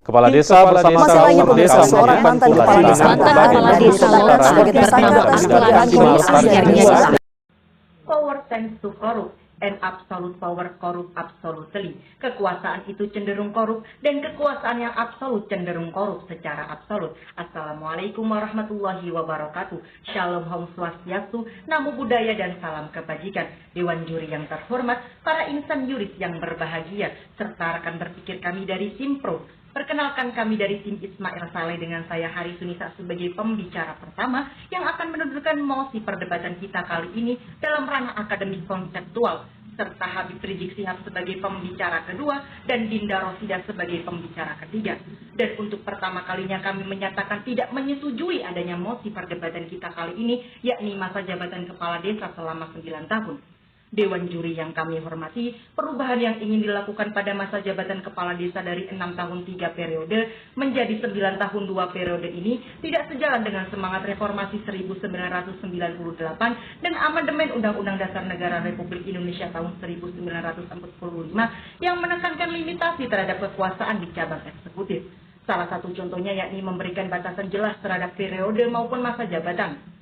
Kepala Desa bersama kaum desa seorang mantan kepala desa sebagai tersangka atas dugaan korupsi. Power tends to corrupt and absolute power corrupt absolutely. Kekuasaan itu cenderung korup dan kekuasaan yang absolut cenderung korup secara absolut. Assalamualaikum warahmatullahi wabarakatuh. Shalom Om Swastiastu, Namo Buddhaya dan salam kebajikan. Dewan juri yang terhormat, para insan yuris yang berbahagia, serta rekan berpikir kami dari Simpro. Perkenalkan kami dari tim Ismail Saleh dengan saya Hari Sunisa sebagai pembicara pertama yang akan menunjukkan mosi perdebatan kita kali ini dalam ranah akademik konseptual, serta Habib Rizik Sihab sebagai pembicara kedua dan Dinda Rosida sebagai pembicara ketiga. Dan untuk pertama kalinya kami menyatakan tidak menyetujui adanya mosi perdebatan kita kali ini, yakni masa jabatan kepala desa selama 9 tahun. Dewan juri yang kami hormati, perubahan yang ingin dilakukan pada masa jabatan kepala desa dari 6 tahun 3 periode menjadi 9 tahun 2 periode ini tidak sejalan dengan semangat reformasi 1998 dan amandemen Undang-Undang Dasar Negara Republik Indonesia tahun 1945 yang menekankan limitasi terhadap kekuasaan di cabang eksekutif. Salah satu contohnya yakni memberikan batasan jelas terhadap periode maupun masa jabatan.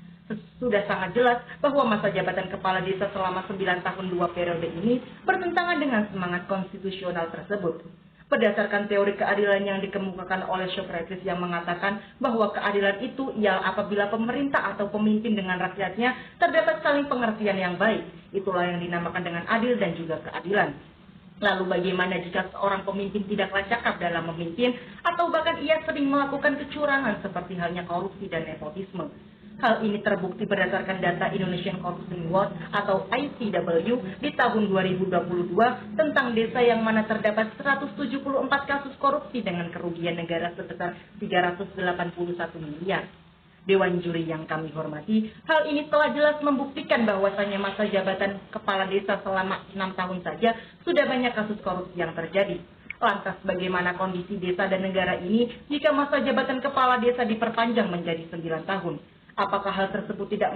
Sudah sangat jelas bahwa masa jabatan kepala desa selama 9 tahun 2 periode ini bertentangan dengan semangat konstitusional tersebut. Berdasarkan teori keadilan yang dikemukakan oleh Socrates yang mengatakan bahwa keadilan itu ialah apabila pemerintah atau pemimpin dengan rakyatnya terdapat saling pengertian yang baik. Itulah yang dinamakan dengan adil dan juga keadilan. Lalu bagaimana jika seorang pemimpin tidaklah cakap dalam memimpin atau bahkan ia sering melakukan kecurangan seperti halnya korupsi dan nepotisme? Hal ini terbukti berdasarkan data Indonesian Corruption Watch atau ICW di tahun 2022 tentang desa yang mana terdapat 174 kasus korupsi dengan kerugian negara sebesar 381 miliar. Dewan juri yang kami hormati, hal ini telah jelas membuktikan bahwasannya masa jabatan kepala desa selama 6 tahun saja sudah banyak kasus korupsi yang terjadi. Lantas bagaimana kondisi desa dan negara ini jika masa jabatan kepala desa diperpanjang menjadi 9 tahun? Apakah hal tersebut tidak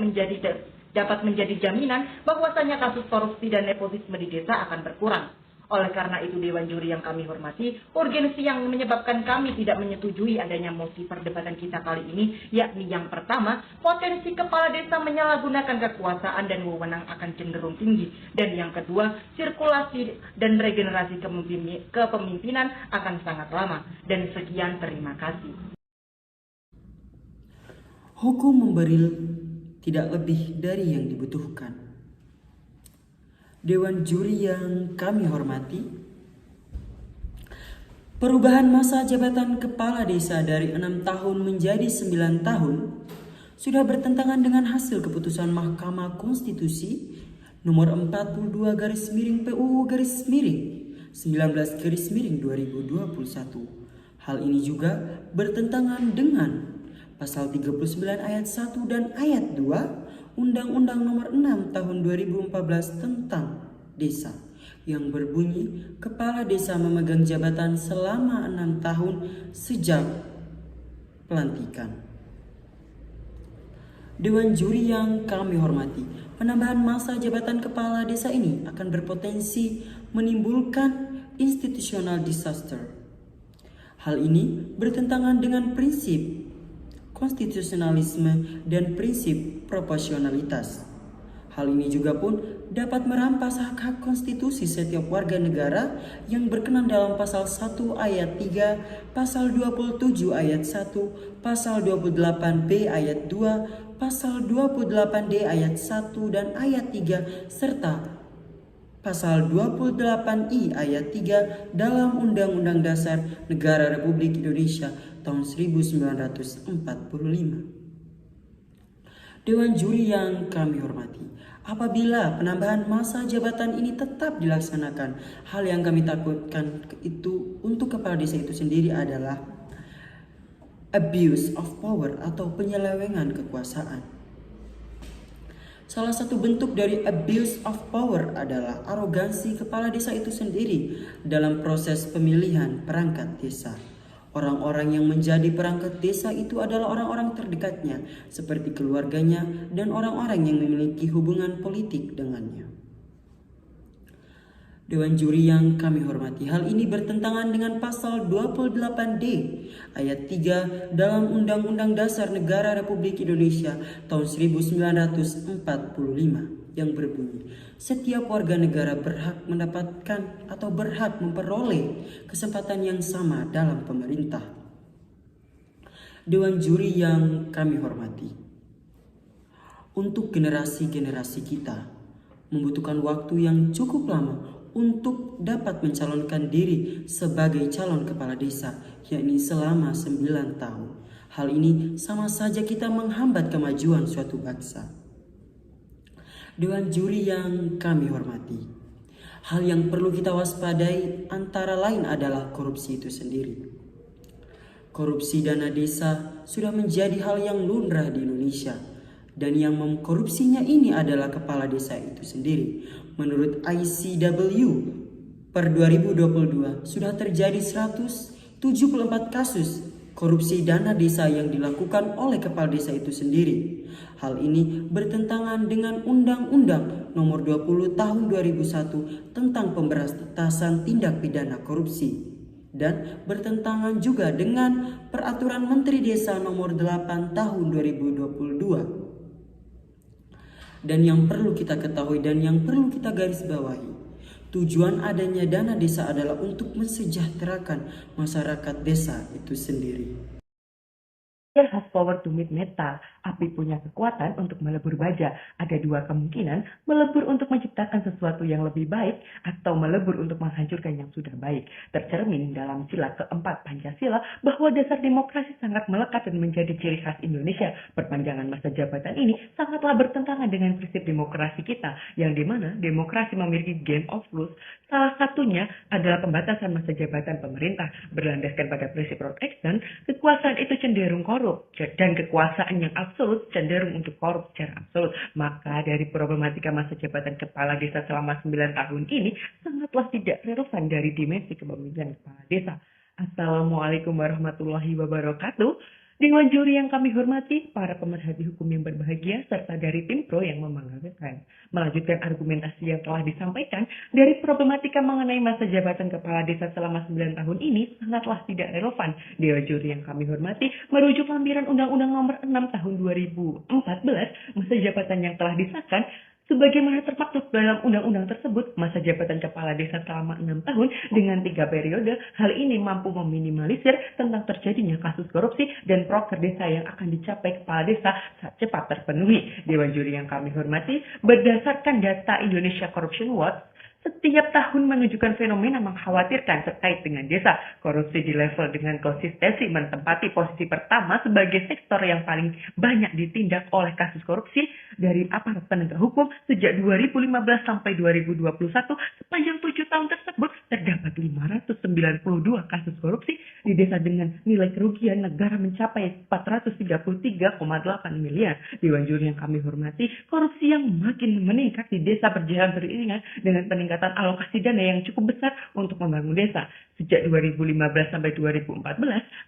dapat menjadi jaminan bahwasanya kasus korupsi dan nepotisme di desa akan berkurang? Oleh karena itu Dewan juri yang kami hormati, urgensi yang menyebabkan kami tidak menyetujui adanya mosi perdebatan kita kali ini, yakni yang pertama, potensi kepala desa menyalahgunakan kekuasaan dan wewenang akan cenderung tinggi, dan yang kedua, sirkulasi dan regenerasi kepemimpinan akan sangat lama. Dan sekian, terima kasih. Hukum memberi tidak lebih dari yang dibutuhkan. Dewan juri yang kami hormati, perubahan masa jabatan kepala desa dari 6 tahun menjadi 9 tahun sudah bertentangan dengan hasil keputusan Mahkamah Konstitusi nomor 42/19/2021. Hal ini juga bertentangan dengan Pasal 39 ayat 1 dan ayat 2 Undang-Undang nomor 6 tahun 2014 tentang desa yang berbunyi kepala desa memegang jabatan selama 6 tahun sejak pelantikan. Dewan juri yang kami hormati, penambahan masa jabatan kepala desa ini akan berpotensi menimbulkan institutional disaster. Hal ini bertentangan dengan prinsip konstitusionalisme dan prinsip proporsionalitas. Hal ini juga pun dapat merampas hak-hak konstitusi setiap warga negara yang berkenan dalam pasal 1 ayat 3, pasal 27 ayat 1, pasal 28B ayat 2, pasal 28D ayat 1 dan ayat 3 serta pasal 28I ayat 3 dalam Undang-Undang Dasar Negara Republik Indonesia tahun 1945. Dewan juri yang kami hormati, apabila penambahan masa jabatan ini tetap dilaksanakan, hal yang kami takutkan itu untuk kepala desa itu sendiri adalah abuse of power atau penyelewengan kekuasaan. Salah satu bentuk dari abuse of power adalah arogansi kepala desa itu sendiri dalam proses pemilihan perangkat desa. Orang-orang yang menjadi perangkat desa itu adalah orang-orang terdekatnya, seperti keluarganya dan orang-orang yang memiliki hubungan politik dengannya. Dewan juri yang kami hormati, hal ini bertentangan dengan pasal 28D ayat 3 dalam Undang-Undang Dasar Negara Republik Indonesia tahun 1945 yang berbunyi, setiap warga negara berhak mendapatkan atau berhak memperoleh kesempatan yang sama dalam pemerintah. Dewan juri yang kami hormati, untuk generasi-generasi kita membutuhkan waktu yang cukup lama untuk dapat mencalonkan diri sebagai calon kepala desa, yakni selama 9 tahun. Hal ini sama saja kita menghambat kemajuan suatu bangsa. Dewan juri yang kami hormati, hal yang perlu kita waspadai antara lain adalah korupsi itu sendiri. Korupsi dana desa sudah menjadi hal yang lumrah di Indonesia, dan yang mengkorupsinya ini adalah kepala desa itu sendiri. Menurut ICW, per 2022 sudah terjadi 174 kasus korupsi dana desa yang dilakukan oleh kepala desa itu sendiri. Hal ini bertentangan dengan Undang-Undang Nomor 20 Tahun 2001 tentang pemberantasan tindak pidana korupsi, dan bertentangan juga dengan Peraturan Menteri Desa Nomor 8 Tahun 2022. Dan yang perlu kita ketahui dan yang perlu kita garis bawahi, tujuan adanya dana desa adalah untuk mensejahterakan masyarakat desa itu sendiri. Has power to meet metal. Api punya kekuatan untuk melebur baja. Ada dua kemungkinan, melebur untuk menciptakan sesuatu yang lebih baik atau melebur untuk menghancurkan yang sudah baik. Tercermin dalam sila keempat Pancasila bahwa dasar demokrasi sangat melekat dan menjadi ciri khas Indonesia. Perpanjangan masa jabatan ini sangatlah bertentangan dengan prinsip demokrasi kita, yang dimana demokrasi memiliki game of rules. Salah satunya adalah pembatasan masa jabatan pemerintah. Berlandaskan pada prinsip protection, kekuasaan itu cenderung korup, dan kekuasaan yang absolut cenderung untuk korup secara absolut. Maka dari problematika masa jabatan kepala desa selama 9 tahun ini sangatlah tidak relevan dari dimensi kepemimpinan kepala desa. Assalamualaikum warahmatullahi wabarakatuh. Dewan juri yang kami hormati, para pemerhati hukum yang berbahagia, serta dari tim pro yang membanggakan. Melanjutkan argumentasi yang telah disampaikan, dari problematika mengenai masa jabatan kepala desa selama 9 tahun ini sangatlah tidak relevan. Dewan juri yang kami hormati merujuk lampiran Undang-Undang Nomor 6 Tahun 2014, masa jabatan yang telah disahkan. Sebagaimana termaktub dalam undang-undang tersebut, masa jabatan kepala desa selama 6 tahun dengan 3 periode. Hal ini mampu meminimalisir tentang terjadinya kasus korupsi dan proker desa yang akan dicapai kepala desa saat cepat terpenuhi. Dewan juri yang kami hormati, berdasarkan data Indonesia Corruption Watch, setiap tahun menunjukkan fenomena mengkhawatirkan terkait dengan desa. Korupsi di level dengan konsistensi menempati posisi pertama sebagai sektor yang paling banyak ditindak oleh kasus korupsi dari aparat penegak hukum sejak 2015 sampai 2021. Sepanjang 7 tahun tersebut terdapat 592 kasus korupsi di desa dengan nilai kerugian negara mencapai 433,8 miliar. Dewan juri yang kami hormati, korupsi yang makin meningkat di desa berjalan beriringan dengan peningkatan alokasi dana yang cukup besar untuk membangun desa. Sejak 2015 sampai 2014,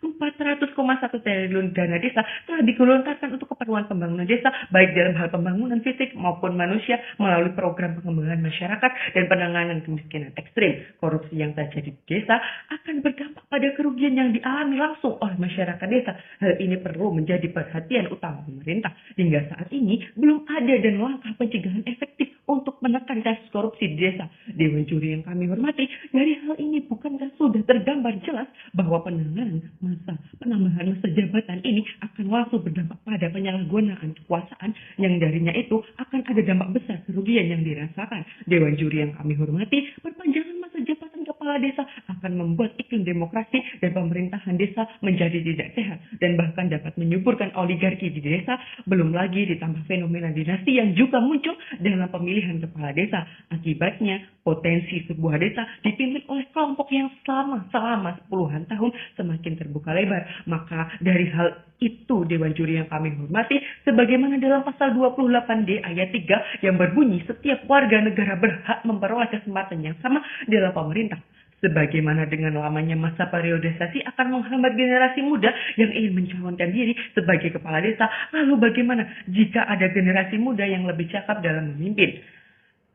400,1 triliun dana desa telah digelontorkan untuk keperluan pembangunan desa, baik dalam hal pembangunan fisik maupun manusia melalui program pengembangan masyarakat dan penanganan kemiskinan ekstrim. Korupsi yang terjadi di desa akan berdampak pada kerugian yang dialami langsung oleh masyarakat desa. Hal ini perlu menjadi perhatian utama pemerintah. Hingga saat ini belum ada dan langkah pencegahan efektif untuk menekan kasus korupsi di desa. Dewan juri yang kami hormati, dari hal ini bukankah sudah tergambar jelas bahwa penambahan masa jabatan ini akan langsung berdampak pada penyalahgunaan kekuasaan yang darinya itu akan ada dampak besar kerugian yang dirasakan. Dewan juri yang kami hormati, perpanjangan masa jabatan kepala desa akan membuat iklim demokrasi dan pemerintahan desa menjadi tidak sehat dan bahkan dapat menyuburkan oligarki di desa. Belum lagi ditambah fenomena dinasti yang juga muncul dalam pemilihan kepala desa. Akibatnya potensi sebuah desa dipimpin oleh kelompok yang selama puluhan tahun semakin terbuka lebar. Maka dari hal itu, Dewan juri yang kami hormati, sebagaimana dalam pasal 28D ayat 3 yang berbunyi setiap warga negara berhak memperoleh kesempatan yang sama dalam pemerintah. Sebagaimana dengan lamanya masa periodisasi akan menghambat generasi muda yang ingin mencalonkan diri sebagai kepala desa. Lalu bagaimana jika ada generasi muda yang lebih cakap dalam memimpin?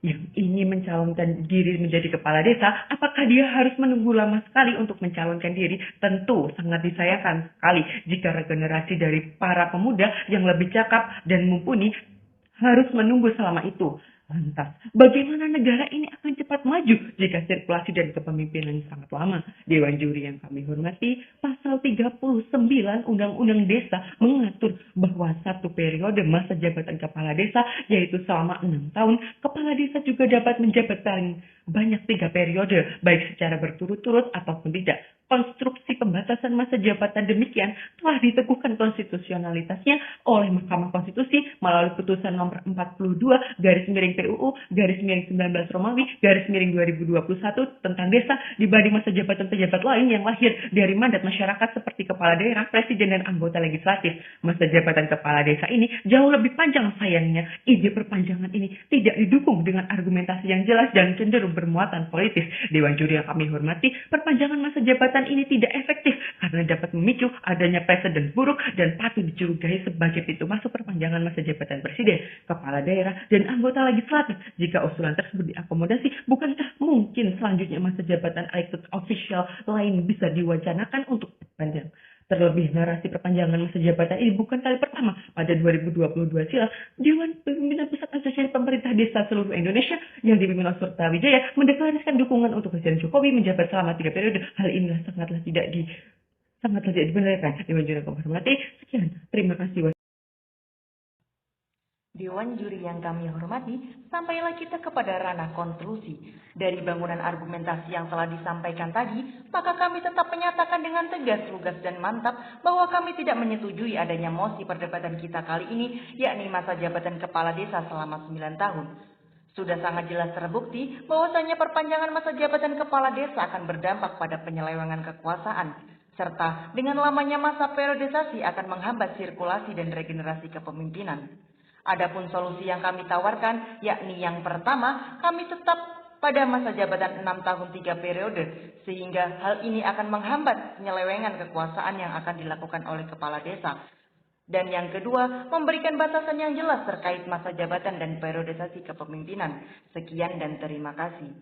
yang ingin mencalonkan diri menjadi kepala desa, apakah dia harus menunggu lama sekali untuk mencalonkan diri? Tentu sangat disayangkan sekali jika regenerasi dari para pemuda yang lebih cakap dan mumpuni harus menunggu selama itu. Lantas, bagaimana negara ini akan cepat maju jika sirkulasi dan kepemimpinan sangat lama? Dewan Juri yang kami hormati, pasal 39 Undang-Undang Desa mengatur bahwa satu periode masa jabatan kepala desa yaitu selama 6 tahun. Kepala desa juga dapat menjabat paling banyak 3 periode, baik secara berturut-turut ataupun tidak. Konstruksi pembatasan masa jabatan demikian telah diteguhkan konstitusionalitasnya oleh Mahkamah Konstitusi melalui putusan nomor 42 garis miring PUU garis miring 19 Romawi garis miring 2021 tentang desa dibanding masa jabatan pejabat lain yang lahir dari mandat masyarakat seperti kepala daerah, presiden, dan anggota legislatif. Masa jabatan kepala desa ini jauh lebih panjang. Sayangnya, ide perpanjangan ini tidak didukung dengan argumentasi yang jelas dan cenderung bermuatan politis. Dewan Juri yang kami hormati, perpanjangan masa jabatan ini tidak efektif karena dapat memicu adanya presiden buruk dan patut dicurigai sebagai pintu masuk perpanjangan masa jabatan presiden, kepala daerah, dan anggota legislatif. Jika usulan tersebut diakomodasi, bukankah mungkin selanjutnya masa jabatan elected official lain bisa diwacanakan untuk diperpanjang? Terlebih, narasi perpanjangan masa jabatan ini bukan kali pertama. Pada 2022 silam, Dewan Pimpinan Pusat Asosiasi Pemerintah Desa seluruh Indonesia yang dipimpin oleh Surta Wijaya mendeklarasikan dukungan untuk Presiden Jokowi menjabat selama 3 periode. Hal inilah sangatlah tidak dibenarkan. Dewan Juri yang hormati, sekian. Terima kasih. Dewan Juri yang kami hormati, sampailah kita kepada ranah konklusi. Dari bangunan argumentasi yang telah disampaikan tadi, maka kami tetap menyatakan dengan tegas, lugas, dan mantap bahwa kami tidak menyetujui adanya mosi perdebatan kita kali ini, yakni masa jabatan kepala desa selama 9 tahun. Sudah sangat jelas terbukti bahwasanya perpanjangan masa jabatan kepala desa akan berdampak pada penyelewengan kekuasaan, serta dengan lamanya masa periodisasi akan menghambat sirkulasi dan regenerasi kepemimpinan. Adapun solusi yang kami tawarkan, yakni yang pertama, kami tetap pada masa jabatan 6 tahun 3 periode, sehingga hal ini akan menghambat penyelewengan kekuasaan yang akan dilakukan oleh kepala desa. Dan yang kedua, memberikan batasan yang jelas terkait masa jabatan dan periodisasi kepemimpinan. Sekian dan terima kasih.